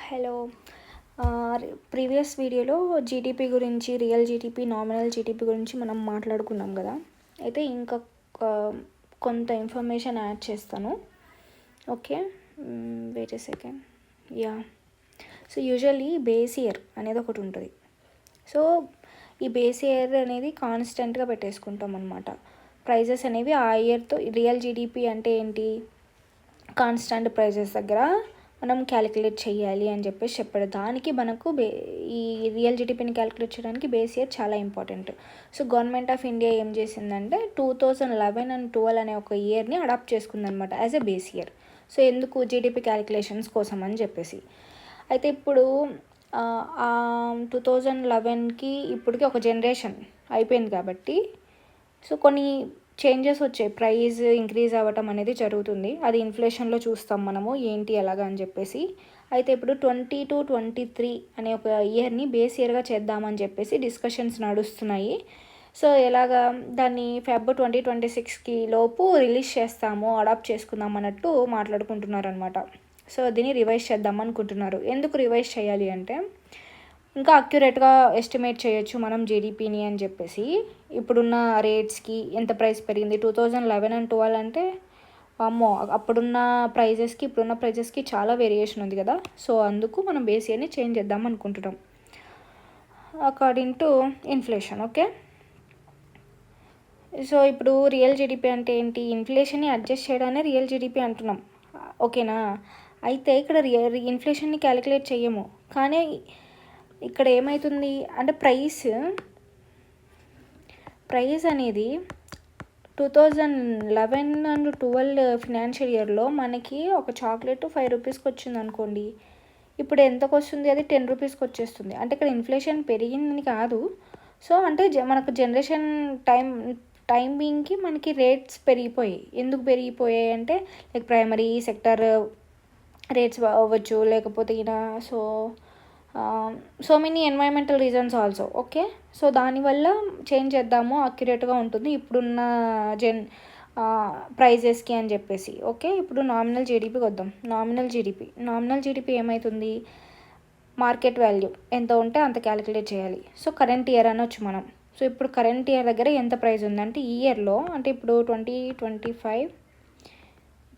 Hello. Previous వీడియోలో GDP గురించి, real GDP, nominal GDP గురించి మనం మాట్లాడుకున్నాం కదా. అయితే ఇంకా కొంత ఇన్ఫర్మేషన్ యాడ్ చేస్తాను. Okay, wait a second. Yeah, so usually base year అనేది ఒకటి ఉంటుంది. సో ఈ బేస్ ఇయర్ అనేది కాన్స్టెంట్గా పెట్టేసుకుంటాం అనమాట. ప్రైజెస్ అనేవి ఆ ఇయర్తో, రియల్ జీడిపి అంటే ఏంటి, కాన్స్టెంట్ ప్రైజెస్ దగ్గర మనం క్యాలిక్యులేట్ చేయాలి అని చెప్పేసి చెప్పాడు. దానికి మనకు ఈ రియల్ జీడిపిని క్యాలిక్యులేట్ చేయడానికి బేస్ ఇయర్ చాలా important. So government of India ఏం చేసిందంటే 2011 అండ్ 2012 అనే ఒక ఇయర్ని అడాప్ట్ చేసుకుందనమాట as a base year. So ఎందుకు, జీడిపి క్యాలిక్యులేషన్స్ కోసం అని చెప్పేసి. అయితే ఇప్పుడు 2011కి ఇప్పటికి ఒక జనరేషన్ అయిపోయింది కాబట్టి సో కొన్ని చేంజెస్ వచ్చాయి. ప్రైస్ ఇంక్రీజ్ అవ్వటం అనేది జరుగుతుంది. అది ఇన్ఫ్లేషన్లో చూస్తాం మనము ఏంటి ఎలాగా అని చెప్పేసి. అయితే ఇప్పుడు 2022-23 అనే ఒక ఇయర్ని బేస్ ఇయర్గా చేద్దామని చెప్పేసి డిస్కషన్స్ నడుస్తున్నాయి. సో ఎలాగా దాన్ని ఫెబ్ 2026కి లోపు రిలీజ్ చేస్తాము, అడాప్ట్ చేసుకుందాం అన్నట్టు మాట్లాడుకుంటున్నారు అనమాట. సో దీన్ని రివైజ్ చేద్దాం అనుకుంటున్నారు. ఎందుకు రివైజ్ చేయాలి అంటే ఇంకా అక్యురేట్గా ఎస్టిమేట్ చేయొచ్చు మనం జీడిపిని అని చెప్పేసి. ఇప్పుడున్న రేట్స్కి ఎంత ప్రైస్ పెరిగింది, 2011 అండ్ 2012 అంటే అమ్మో, అప్పుడున్న ప్రైజెస్కి ఇప్పుడున్న ప్రైజెస్కి చాలా వేరియేషన్ ఉంది కదా. సో అందుకు మనం బేస్ ఇయర్ని చేంజ్ చేద్దాం అనుకుంటున్నాం according to inflation. Okay, so ఇప్పుడు రియల్ జీడిపి అంటే ఏంటి, ఇన్ఫ్లేషన్ని అడ్జస్ట్ చేయడాన్ని రియల్ జీడిపి అంటున్నాం. ఓకేనా. అయితే ఇక్కడ ఇన్ఫ్లేషన్ని క్యాలిక్యులేట్ చేయము, కానీ ఇక్కడ ఏమవుతుంది అంటే ప్రైస్ అనేది 2011 అండ్ 2012 ఫినాన్షియల్ ఇయర్లో మనకి ఒక చాక్లెట్ 5 రూపీస్కి వచ్చింది అనుకోండి. ఇప్పుడు ఎంతకు వస్తుంది, అది 10 రూపీస్కి వచ్చేస్తుంది. అంటే ఇక్కడ ఇన్ఫ్లేషన్ పెరిగిందని కాదు. సో అంటే మనకు జనరేషన్ టైమింగ్కి మనకి రేట్స్ పెరిగిపోయాయి. ఎందుకు పెరిగిపోయాయి అంటే లైక్ ప్రైమరీ సెక్టర్ రేట్స్ అవ్వచ్చు, లేకపోతే ఇలా so many environmental reasons also. Okay, so దానివల్ల చేంజ్ చేద్దాము, అక్యురేట్గా ఉంటుంది ఇప్పుడున్న ప్రైజెస్కి అని చెప్పేసి. ఓకే, ఇప్పుడు నామినల్ జీడిపికి వద్దాం. నామినల్ జీడిపి ఏమవుతుంది, మార్కెట్ వాల్యూ ఎంత ఉంటే అంత క్యాలిక్యులేట్ చేయాలి. సో కరెంట్ ఇయర్ అనొచ్చు మనం. సో ఇప్పుడు కరెంట్ ఇయర్ దగ్గర ఎంత ప్రైస్ ఉందంటే ఈ ఇయర్లో, అంటే ఇప్పుడు 2024,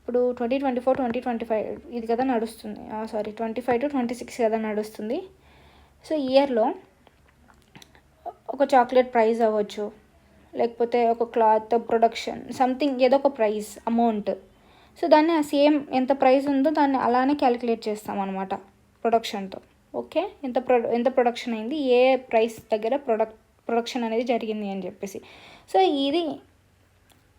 2025 ఇది కదా నడుస్తుంది. 25-26 కదా నడుస్తుంది. సో ఇయర్లో ఒక చాక్లెట్ ప్రైస్ అవ్వచ్చు, లేకపోతే ఒక క్లాత్ ప్రొడక్షన్ సంథింగ్ ఏదో ఒక ప్రైస్ అమౌంట్. సో దాన్ని సేమ్ ఎంత ప్రైస్ ఉందో దాన్ని అలానే క్యాలిక్యులేట్ చేస్తాం అనమాట ప్రొడక్షన్తో. ఓకే, ఎంత ప్రొడక్షన్ అయింది, ఏ ప్రైస్ దగ్గర ప్రొడక్షన్ అనేది జరిగింది అని చెప్పేసి. సో ఇది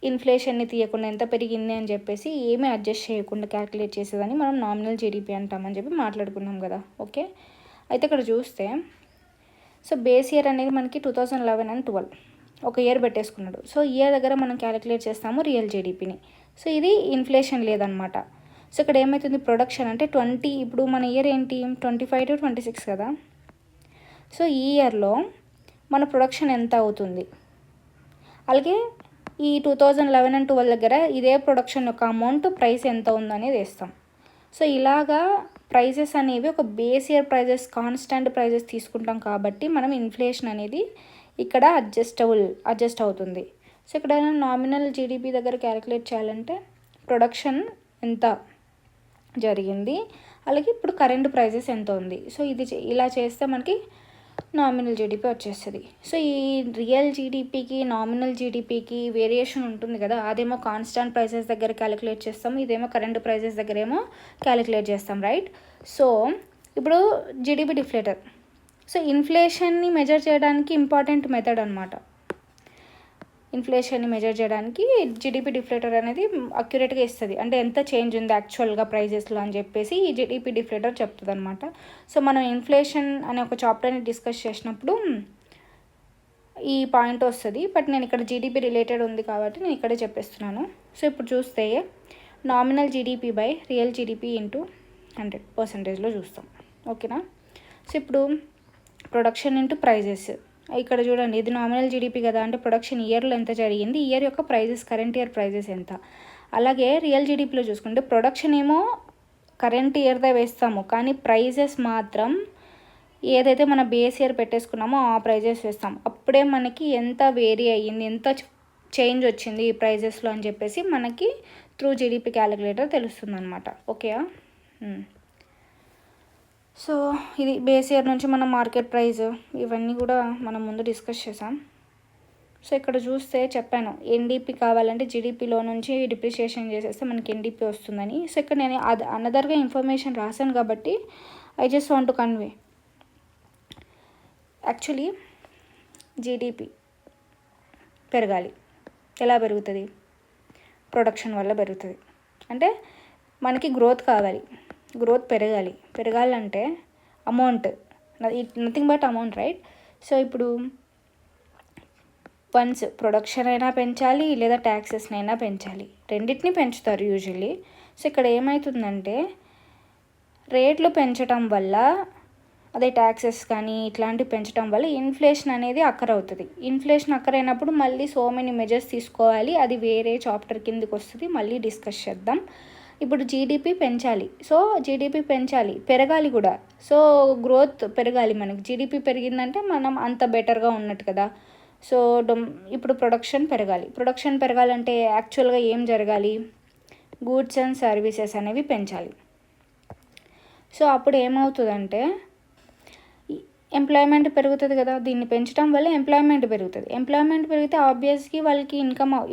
ఇన్ఫ్లేషన్ని తీయకుండా ఎంత పెరిగింది అని చెప్పేసి ఏమీ అడ్జస్ట్ చేయకుండా క్యాలిక్యులేట్ చేసేదాన్ని మనం నామినల్ జీడిపి అంటామని చెప్పి మాట్లాడుకున్నాం కదా. ఓకే, అయితే ఇక్కడ చూస్తే సో బేస్ ఇయర్ అనేది మనకి 2011 అండ్ 2012 ఒక ఇయర్ పెట్టేసుకున్నాడు. సో ఇయర్ దగ్గర మనం క్యాలిక్యులేట్ చేస్తాము రియల్ జీడిపిని. సో ఇది ఇన్ఫ్లేషన్ లేదనమాట. సో ఇక్కడ ఏమవుతుంది, ప్రొడక్షన్ అంటే ఇప్పుడు మన ఇయర్ ఏంటి 25-26 కదా. సో ఈ ఇయర్లో మన ప్రొడక్షన్ ఎంత అవుతుంది, అలాగే ఈ 2011 అండ్ 2012 దగ్గర ఇదే ప్రొడక్షన్ యొక్క అమౌంట్ ప్రైస్ ఎంత ఉందనేది వేస్తాం. సో ఇలాగా ప్రైజెస్ అనేవి ఒక base year prices, constant prices తీసుకుంటాం కాబట్టి మనం ఇన్ఫ్లేషన్ అనేది ఇక్కడ అడ్జస్ట్ అవుతుంది. సో ఇక్కడ నామినల్ జీడిపి దగ్గర క్యాలిక్యులేట్ చేయాలంటే ప్రొడక్షన్ ఎంత జరిగింది, అలాగే ఇప్పుడు కరెంట్ ప్రైజెస్ ఎంత ఉంది. సో ఇది ఇలా చేస్తే మనకి నామినల్ జీడిపి వచ్చేస్తుంది. సో ఈ రియల్ జీడిపికి నామినల్ జీడిపికి వేరియేషన్ ఉంటుంది కదా. అదేమో కాన్స్టాంట్ ప్రైసెస్ దగ్గర క్యాలిక్యులేట్ చేస్తాము, ఇదేమో కరెంట్ ప్రైసెస్ దగ్గర ఏమో క్యాలిక్యులేట్ చేస్తాం, రైట్. సో ఇప్పుడు జీడిపి డిఫ్లేటర్, సో ఇన్ఫ్లేషన్ని మెజర్ చేయడానికి ఇంపార్టెంట్ మెథడ్ అనమాట. ఇన్ఫ్లేషన్ని మెజర్ చేయడానికి జీడిపి డిఫ్లేటర్ అనేది అక్యురేట్గా ఇస్తుంది, అంటే ఎంత చేంజ్ ఉంది యాక్చువల్గా ప్రైజెస్లో అని చెప్పేసి ఈ జీడిపి డిఫ్లేటర్ చెప్తుంది అనమాట. సో మనం ఇన్ఫ్లేషన్ అనే ఒక చాప్టర్ని డిస్కస్ చేసినప్పుడు ఈ పాయింట్ వస్తుంది, బట్ నేను ఇక్కడ జీడిపి రిలేటెడ్ ఉంది కాబట్టి నేను ఇక్కడే చెప్పేస్తున్నాను. సో ఇప్పుడు చూస్తే nominal GDP by real GDP into 100% చూస్తాం. ఓకేనా. సో ఇప్పుడు ప్రొడక్షన్ ఇంటూ ప్రైజెస్, ఇక్కడ చూడండి ఇది నామినల్ జీడిపి కదా, అంటే ప్రొడక్షన్ ఇయర్లో ఎంత జరిగింది, ఇయర్ యొక్క ప్రైజెస్, కరెంట్ ఇయర్ ప్రైజెస్ ఎంత. అలాగే రియల్ జీడిపిలో చూసుకుంటే ప్రొడక్షన్ ఏమో కరెంట్ ఇయర్దే వేస్తాము, కానీ ప్రైజెస్ మాత్రం ఏదైతే మన బేస్ ఇయర్ పెట్టేసుకున్నామో ఆ ప్రైజెస్ వేస్తాం. అప్పుడే మనకి ఎంత వేరీ అయ్యింది, ఎంత చేంజ్ వచ్చింది ఈ ప్రైజెస్లో అని చెప్పేసి మనకి త్రూ జీడిపి క్యాలిక్యులేటర్ తెలుస్తుంది అనమాట. ఓకేయా? సో ఇది బేస్ ఇయర్ నుంచి మనం మార్కెట్ ప్రైస్ ఇవన్నీ కూడా మనం ముందు డిస్కస్ చేసాం. సో ఇక్కడ చూస్తే చెప్పాను ఎన్డీపీ కావాలంటే జీడిపిలో నుంచి డిప్రిషియేషన్ చేసేస్తే మనకి ఎన్డీపీ వస్తుందని. సో ఇక్కడ నేను అది అనదర్గా ఇన్ఫర్మేషన్ రాశాను కాబట్టి I just want to convey. Actually GDP పెరగాలి. ఎలా పెరుగుతుంది? ప్రొడక్షన్ వల్ల పెరుగుతుంది. అంటే మనకి గ్రోత్ కావాలి, గ్రోత్ పెరగాలంటే amount, nothing but amount, right? So ఇప్పుడు వన్స్ ప్రొడక్షన్ అయినా పెంచాలి లేదా ట్యాక్సెస్ని అయినా పెంచాలి, రెండింటిని పెంచుతారు యూజువల్లీ. సో ఇక్కడ ఏమవుతుందంటే రేట్లు పెంచడం వల్ల, అదే ట్యాక్సెస్ కానీ ఇట్లాంటివి పెంచడం వల్ల ఇన్ఫ్లేషన్ అనేది అక్కరవుతుంది. ఇన్ఫ్లేషన్ అక్కరైనప్పుడు మళ్ళీ సో మెనీ మెజర్స్ తీసుకోవాలి, అది వేరే చాప్టర్ కిందకి వస్తుంది, మళ్ళీ డిస్కస్ చేద్దాం. ఇప్పుడు జీడిపి పెంచాలి. సో జీడిపి పెరగాలి కూడా. సో గ్రోత్ పెరగాలి. మనకి జీడిపి పెరిగిందంటే మనం అంత బెటర్గా ఉన్నట్టు కదా. సో ఇప్పుడు ప్రొడక్షన్ పెరగాలంటే యాక్చువల్గా ఏం జరగాలి? గూడ్స్ అండ్ సర్వీసెస్ అనేవి పెంచాలి. సో అప్పుడు ఏమవుతుందంటే ఎంప్లాయ్మెంట్ పెరుగుతుంది కదా. దీన్ని పెంచడం వల్ల ఎంప్లాయ్మెంట్ పెరిగితే ఆబ్వియస్గా వాళ్ళకి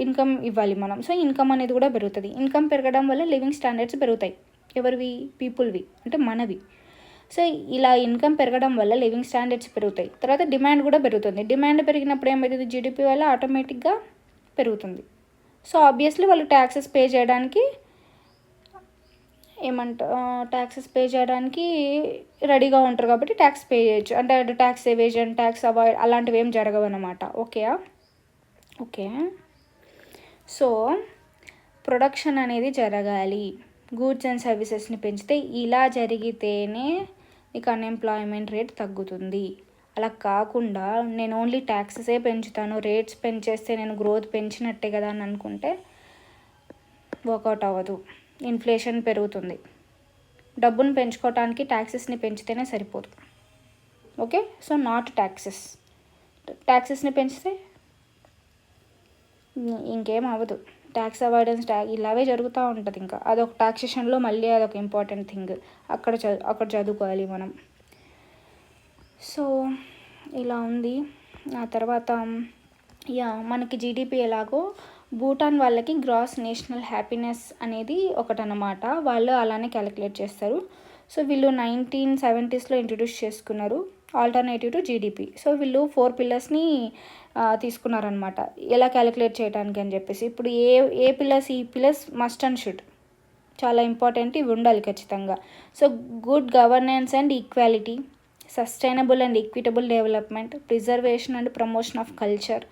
ఇన్కమ్ ఇవ్వాలి మనం. సో ఇన్కమ్ అనేది కూడా పెరుగుతుంది. ఇన్కమ్ పెరగడం వల్ల లివింగ్ స్టాండర్డ్స్ పెరుగుతాయి. ఎవరివి? పీపుల్వి, అంటే మనవి. సో ఇలా ఇన్కమ్ పెరగడం వల్ల లివింగ్ స్టాండర్డ్స్ పెరుగుతాయి. తర్వాత డిమాండ్ కూడా పెరుగుతుంది. డిమాండ్ పెరిగినప్పుడు ఏమవుతుంది? జీడిపి వల్ల ఆటోమేటిక్గా పెరుగుతుంది. సో ఆబ్వియస్లీ వాళ్ళు ట్యాక్సెస్ పే చేయడానికి రెడీగా ఉంటారు కాబట్టి ట్యాక్స్ పే చేయొచ్చు. అంటే ట్యాక్స్ ఎవేజన్, ట్యాక్స్ అవాయిడ్ అలాంటివి ఏం జరగవు అన్నమాట. ఓకే. సో ప్రొడక్షన్ అనేది జరగాలి, గూడ్స్ అండ్ సర్వీసెస్ని పెంచితే, ఇలా జరిగితేనే నీకు అన్ఎంప్లాయ్మెంట్ రేట్ తగ్గుతుంది. అలా కాకుండా నేను ఓన్లీ ట్యాక్సెసే పెంచుతాను, రేట్స్ పెంచేస్తే నేను గ్రోత్ పెంచినట్టే కదా అని అనుకుంటే వర్కౌట్ అవ్వదు. ఇన్ఫ్లేషన్ పెరుగుతుంది. డబ్బును పెంచుకోవటానికి ట్యాక్సెస్ని పెంచితేనే సరిపోదు. ఓకే. సో నాట్ ట్యాక్సెస్ని పెంచితే ఇంకేం అవ్వదు. ట్యాక్స్ అవాయిడెన్స్ ఇలాగే జరుగుతూ ఉంటుంది. ఇంకా అదొక టాక్సేషన్లో మళ్ళీ అదొక ఇంపార్టెంట్ థింగ్. అక్కడ చదువుకోవాలి మనం. సో ఇలా ఉంది. ఆ తర్వాత మనకి జీడిపి ఎలాగో భూటాన్ వాళ్ళకి గ్రాస్ నేషనల్ హ్యాపీనెస్ అనేది ఒకటన్నమాట. వాళ్ళు అలానే క్యాలిక్యులేట్ చేస్తారు. సో వీళ్ళు 1970s ఇంట్రడ్యూస్ చేసుకున్నారు ఆల్టర్నేటివ్ టు జీడిపి. సో వీళ్ళు 4 పిల్లర్స్ని తీసుకున్నారనమాట ఎలా క్యాలిక్యులేట్ చేయడానికి అని చెప్పేసి. ఇప్పుడు ఏ పిల్లర్స్? ఈ పిల్లర్స్ మస్ట్ అండ్ షుడ్ చాలా ఇంపార్టెంట్, ఇవి ఉండాలి ఖచ్చితంగా. So good governance and equality, sustainable and equitable development, preservation and promotion of culture,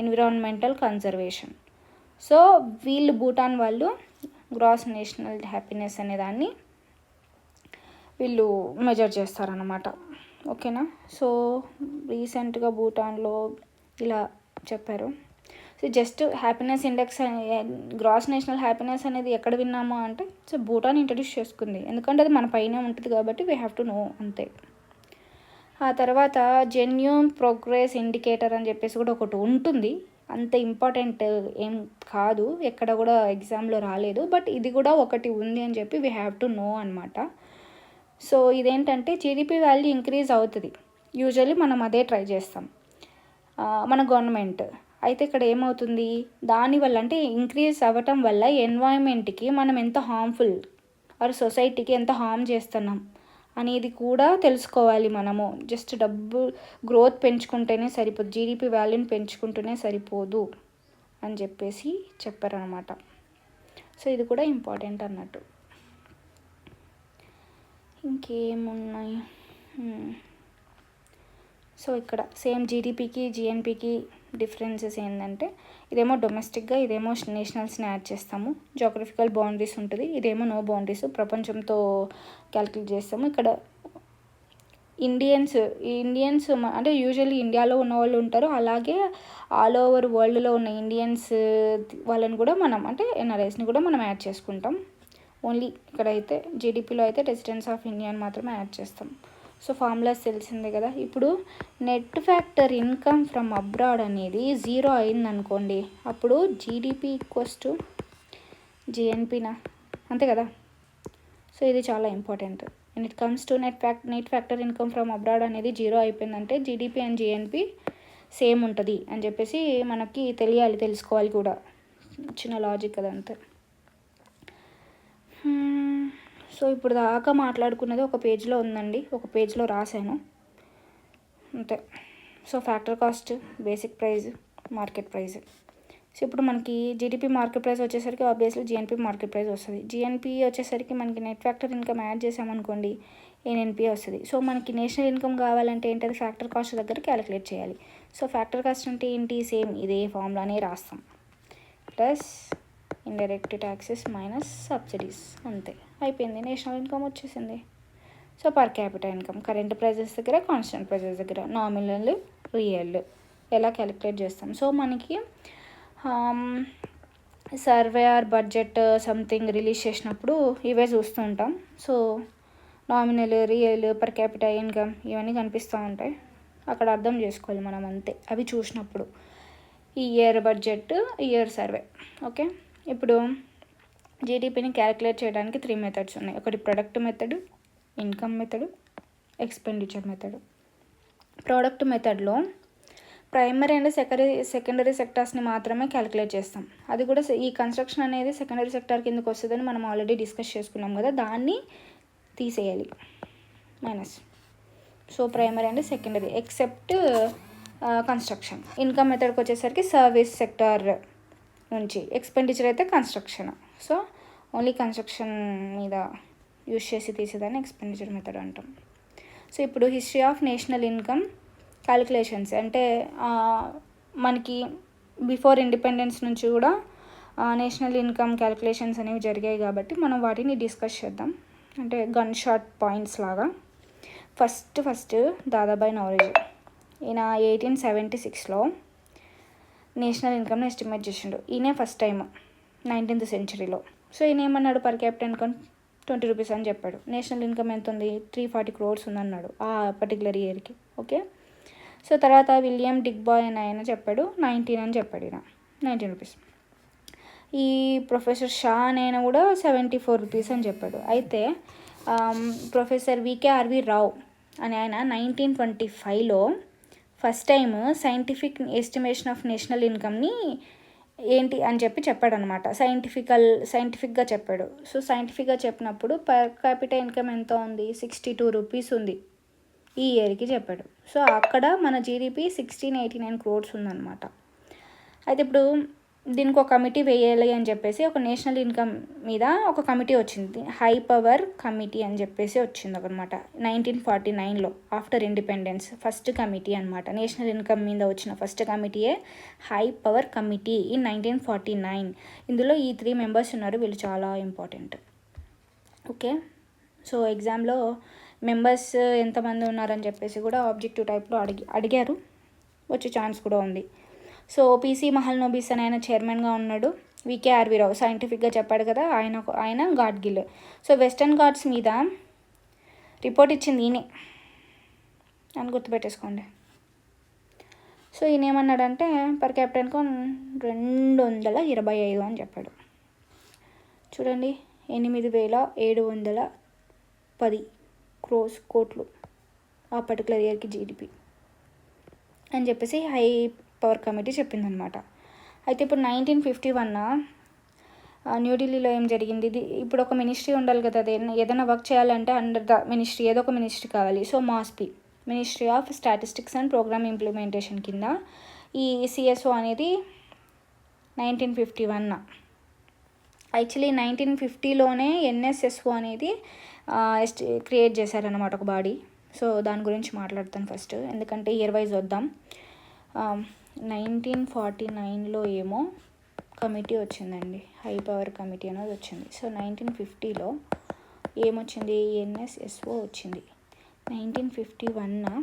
environmental conservation. So వీళ్ళు భూటాన్ వాళ్ళు గ్రాస్ నేషనల్ హ్యాపీనెస్ అనే దాన్ని వీళ్ళు మెజర్ చేస్తారన్నమాట. ఓకేనా? సో రీసెంట్గా భూటాన్లో ఇలా చెప్పారు. So just happiness index, gross national happiness అనేది ఎక్కడ విన్నామో అంటే సో భూటాన్ ఇంట్రడ్యూస్ చేసుకుంది. ఎందుకంటే అది మన పైన ఉంటుంది కాబట్టి వీ హ్యావ్ టు నో, అంతే. ఆ తర్వాత జెన్యూన్ ప్రోగ్రెస్ ఇండికేటర్ అని చెప్పేసి కూడా ఒకటి ఉంటుంది. అంత ఇంపార్టెంట్ ఏం కాదు, ఎక్కడ కూడా ఎగ్జామ్లో రాలేదు, బట్ ఇది కూడా ఒకటి ఉంది అని చెప్పి వీ హ్యావ్ టు నో అనమాట. సో ఇదేంటంటే జీడిపి వాల్యూ ఇంక్రీజ్ అవుతుంది యూజువల్లీ, మనం అదే ట్రై చేస్తాం మన గవర్నమెంట్. అయితే ఇక్కడ ఏమవుతుంది దానివల్ల, అంటే ఇంక్రీజ్ అవ్వటం వల్ల ఎన్వైర్న్మెంట్కి మనం ఎంత హార్మ్ఫుల్ ఆర్ సొసైటీకి ఎంత హార్మ్ చేస్తున్నాం అనేది కూడా తెలుసుకోవాలి మనము. జస్ట్ డబ్బు గ్రోత్ పెంచుకుంటేనే సరిపోదు, జీడిపి వాల్యూని పెంచుకుంటూనే సరిపోదు అని చెప్పేసి చెప్పారనమాట. సో ఇది కూడా ఇంపార్టెంట్ అన్నట్టు. ఇంకేమున్నాయి? సో ఇక్కడ సేమ్ జీడిపికి జిఎన్పికి డిఫరెన్సెస్ ఏంటంటే ఇదేమో డొమెస్టిక్గా, ఇదేమో నేషనల్స్ని యాడ్ చేస్తాము. జోగ్రఫికల్ బౌండరీస్ ఉంటుంది, ఇదేమో నో బౌండరీస్, ప్రపంచంతో క్యాలిక్యులేట్ చేస్తాము. ఇక్కడ ఇండియన్స్ అంటే యూజువల్లీ ఇండియాలో ఉన్న వాళ్ళు ఉంటారు, అలాగే ఆల్ ఓవర్ వరల్డ్లో ఉన్న ఇండియన్స్ వాళ్ళని కూడా మనం, అంటే ఎన్ఆర్ఐస్ని కూడా మనం యాడ్ చేసుకుంటాం. ఓన్లీ ఇక్కడైతే జీడిపిలో అయితే రెసిడెన్స్ ఆఫ్ ఇండియా అని మాత్రమే యాడ్ చేస్తాం. సో ఫార్ములాస్ తెలిసిందే కదా. ఇప్పుడు net factor income from abroad అనేది 0 అయిందనుకోండి, అప్పుడు జీడిపి ఈక్వల్స్ టు జిఎన్పినా, అంతే కదా. సో ఇది చాలా important. And it comes to net factor income from abroad అనేది 0 అయిపోయిందంటే జీడిపి అండ్ జిఎన్పి సేమ్ ఉంటుంది అని చెప్పేసి మనకి తెలియాలి, తెలుసుకోవాలి కూడా. చిన్న లాజిక్ అదంతే. సో ఇప్పుడు దాకా మాట్లాడుకున్నది ఒక పేజ్లో ఉందండి, ఒక పేజ్లో రాశాను అంతే. So factor cost, basic price, market price. So ఇప్పుడు మనకి జీడిపి మార్కెట్ ప్రైస్ వచ్చేసరికి ఆబ్వియస్లీ జిఎన్పి మార్కెట్ ప్రైస్ వస్తుంది. జిఎన్పి వచ్చేసరికి మనకి నెట్ ఫ్యాక్టర్ ఇన్కమ్ యాడ్ చేసామనుకోండి ఎన్ఎన్పి వస్తుంది. సో మనకి నేషనల్ ఇన్కమ్ కావాలంటే ఏంటది, ఫ్యాక్టర్ కాస్ట్ దగ్గర క్యాలిక్యులేట్ చేయాలి. సో ఫ్యాక్టర్ కాస్ట్ అంటే ఏంటి, సేమ్ ఇదే ఫార్ములానే రాస్తాం, plus indirect taxes minus subsidies, అంతే అయిపోయింది. నేషనల్ ఇన్కమ్ వచ్చేసింది. So per capital income current prices దగ్గర, కాన్స్టెంట్ ప్రైజెస్ దగ్గర, నామినల్, రియల్ ఎలా క్యాలిక్యులేట్ చేస్తాం. సో మనకి survey are budget something release చేసినప్పుడు ఇవే చూస్తూ ఉంటాం. So nominal, real, per capital income ఇవన్నీ కనిపిస్తూ ఉంటాయి, అక్కడ అర్థం చేసుకోవాలి మనం అంతే అవి చూసినప్పుడు. ఈ year budget, year survey. Okay, ఇప్పుడు జీడిపిని క్యాలిక్యులేట్ చేయడానికి 3 మెథడ్స్ ఉన్నాయి. ఒకటి product method, income method, expenditure method. Product మెథడ్లో ప్రైమరీ అండ్ సెకండరీ సెక్టార్స్ని మాత్రమే క్యాలిక్యులేట్ చేస్తాం. అది కూడా ఈ కన్స్ట్రక్షన్ అనేది సెకండరీ సెక్టార్ కిందకు వస్తుందని మనం ఆల్రెడీ డిస్కస్ చేసుకున్నాం కదా, దాన్ని తీసేయాలి, minus. So primary and secondary except construction. Income మెథడ్కి వచ్చేసరికి సర్వీస్ సెక్టార్ నుంచి, ఎక్స్పెండిచర్ అయితే కన్స్ట్రక్షన్. సో ఓన్లీ కన్స్ట్రక్షన్ మీద యూజ్ చేసి తీసేదాన్ని ఎక్స్పెండిచర్ మెథడ్ అంటాం. సో ఇప్పుడు history of national income calculations అంటే మనకి బిఫోర్ ఇండిపెండెన్స్ నుంచి కూడా నేషనల్ ఇన్కమ్ క్యాలిక్యులేషన్స్ అనేవి జరిగాయి కాబట్టి మనం వాటిని డిస్కస్ చేద్దాం, అంటే గన్ షాట్ పాయింట్స్ లాగా. ఫస్ట్ దాదాబాయి నౌరోజీ, ఈయన 1876లో నేషనల్ ఇన్కమ్ని ఎస్టిమేట్ చేసిండు. ఈయనే ఫస్ట్ టైం 19th centuryలో. సో ఈయన ఏమన్నాడు, పర్ క్యాపిటల్ ఇన్కమ్ 20 రూపీస్ అని చెప్పాడు. నేషనల్ ఇన్కమ్ ఎంత ఉంది, 340 crores ఉందన్నాడు ఆ పర్టికులర్ ఇయర్కి. ఓకే, సో తర్వాత విలియం డిక్బాయ్ అని ఆయన చెప్పాడు 19 అని చెప్పాడు, ఈయన 19 రూపీస్. ఈ ప్రొఫెసర్ షా అని ఆయన కూడా 74 రూపీస్ అని చెప్పాడు. అయితే ప్రొఫెసర్ వికేఆర్వి రావ్ అని ఆయన 1925లో first time scientific estimation of national ఇన్కమ్ని ఏంటి అని చెప్పాడు అనమాట. సైంటిఫిక్గా చెప్పాడు. సో సైంటిఫిక్గా చెప్పినప్పుడు పర్ క్యాపిటల్ ఇన్కమ్ ఎంత ఉంది, 62 రూపీస్ ఉంది ఈ ఇయర్కి చెప్పాడు. సో అక్కడ మన జీడిపి 1689 crores ఉందన్నమాట. అయితే ఇప్పుడు దీనికి ఒక కమిటీ వేయాలి అని చెప్పేసి ఒక నేషనల్ ఇన్కమ్ మీద ఒక కమిటీ వచ్చింది, హై పవర్ కమిటీ అని చెప్పేసి వచ్చింది అనమాట 1949లో ఆఫ్టర్ ఇండిపెండెన్స్. ఫస్ట్ కమిటీ అనమాట, నేషనల్ ఇన్కమ్ మీద వచ్చిన ఫస్ట్ కమిటీయే హై పవర్ కమిటీ ఇన్ 1949. ఇందులో ఈ 3 members ఉన్నారు, వీళ్ళు చాలా ఇంపార్టెంట్. ఓకే, సో ఎగ్జామ్లో మెంబర్స్ ఎంతమంది ఉన్నారని చెప్పేసి కూడా ఆబ్జెక్టివ్ టైప్లో అడిగారు, వచ్చే ఛాన్స్ కూడా ఉంది. సో పీసీ మహల్నోబిస్ అని ఆయన చైర్మన్గా ఉన్నాడు. వికేఆర్వి రావు సైంటిఫిక్గా చెప్పాడు కదా, ఆయన గాడ్గిల్. సో వెస్టర్న్ ఘాట్స్ మీద రిపోర్ట్ ఇచ్చింది ఈయనే అని గుర్తుపెట్టేసుకోండి. సో ఈయన ఏమన్నాడంటే పర్ క్యాపిటల్ ఇన్కమ్ 225 అని చెప్పాడు. చూడండి, 8710 కోట్లు ఆ పర్టికులర్ ఇయర్కి జీడిపి అని చెప్పేసి హై పవర్ కమిటీ చెప్పిందనమాట. అయితే ఇప్పుడు 1951 న్యూఢిల్లీలో ఏం జరిగింది, ఇది ఇప్పుడు ఒక మినిస్ట్రీ ఉండాలి కదా, అది ఏదైనా వర్క్ చేయాలంటే అండర్ ద మినిస్ట్రీ ఏదో ఒక మినిస్ట్రీ కావాలి. So MoSPI, ministry of statistics and programme implementation కింద ఈ సిఎస్ఓ అనేది 1951. యాక్చువల్లీ 1950లోనే ఎన్ఎస్ఎస్ఓ అనేది క్రియేట్ చేశారనమాట ఒక బాడీ. సో దాని గురించి మాట్లాడతాను ఫస్ట్, ఎందుకంటే ఇయర్ వైజ్ వద్దాం. 1949లో ఏమో కమిటీ వచ్చిందండి, హై పవర్ కమిటీ అనేది వచ్చింది. సో 1950లో ఏమొచ్చింది, ఎన్ఎస్ఎస్ఓ వచ్చింది. 1951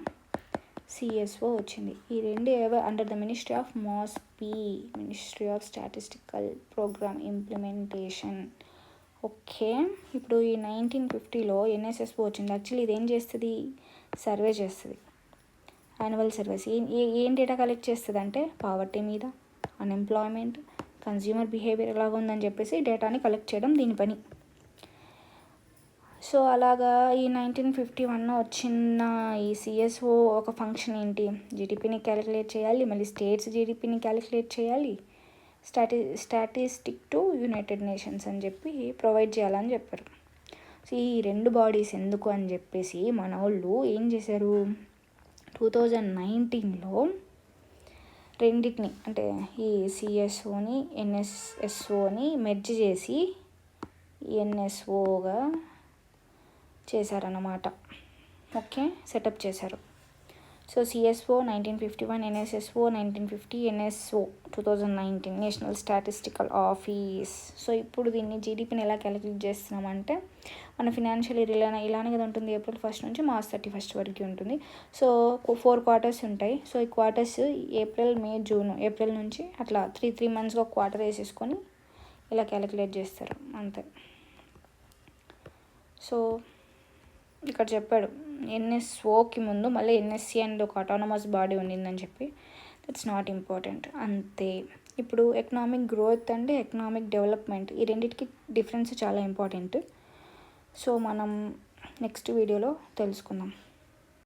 సిఎస్ఓ వచ్చింది. ఈ రెండు under the ministry of MoSPI, ministry of statistical programme implementation. Okay, ఇప్పుడు ఈ 1950లో ఎన్ఎస్ఎస్ఓ వచ్చింది. యాక్చువల్లీ ఇదేం చేస్తుంది, సర్వే చేస్తుంది, యాన్యువల్ సర్వీస్. ఏం డేటా కలెక్ట్ చేస్తుంది అంటే పావర్టీ మీద, అన్ఎంప్లాయ్మెంట్, కన్జ్యూమర్ బిహేవియర్ ఎలాగ ఉందని చెప్పేసి డేటాని కలెక్ట్ చేయడం దీని పని. సో అలాగా ఈ 1951 వచ్చిన ఈ సిఎస్ఓ ఒక ఫంక్షన్ ఏంటి, జీడిపిని క్యాలిక్యులేట్ చేయాలి, మళ్ళీ స్టేట్స్ జీడిపిని క్యాలిక్యులేట్ చేయాలి, స్టాటిస్టిక్ టు యునైటెడ్ నేషన్స్ అని చెప్పి ప్రొవైడ్ చేయాలని చెప్పారు. సో ఈ 2 బాడీస్ ఎందుకు అని చెప్పేసి మన వాళ్ళు ఏం చేశారు, 2019లో రెండింటిని అంటే ఈ సిఎస్ఓని ఎన్ఎస్ఎస్ఓని మెర్జ్ చేసి ఎన్ఎస్ఓగా చేశారన్నమాట. ఓకే, సెటప్ చేశారు. So CSO 1951, NSSO 1950, NSO 2019, national statistical office. So ఇప్పుడు దీన్ని జీడిపిని ఎలా క్యాలిక్యులేట్ చేస్తున్నామంటే మన ఫినాన్షియల్ ఇయర్ ఇలానే కదా ఉంటుంది, April 1st నుంచి March 31st వరకు ఉంటుంది. సో 4 క్వార్టర్స్ ఉంటాయి. సో ఈ క్వార్టర్స్ ఏప్రిల్, మే, జూన్, ఏప్రిల్ నుంచి అట్లా 3 monthsగా ఒక క్వార్టర్ వేసేసుకొని ఇలా క్యాలిక్యులేట్ చేస్తారు అంతే. సో ఇక్కడ చెప్పాడు ఎన్ఎస్ఓకి ముందు మళ్ళీ ఎన్ఎస్సి అండ్ ఒక అటానమస్ బాడీ ఉండిందని చెప్పి. దట్స్ నాట్ ఇంపార్టెంట్ అంతే. ఇప్పుడు economic growth and economic development ఈ రెండింటికి డిఫరెన్స్ చాలా ఇంపార్టెంట్. సో మనం నెక్స్ట్ వీడియోలో తెలుసుకుందాం.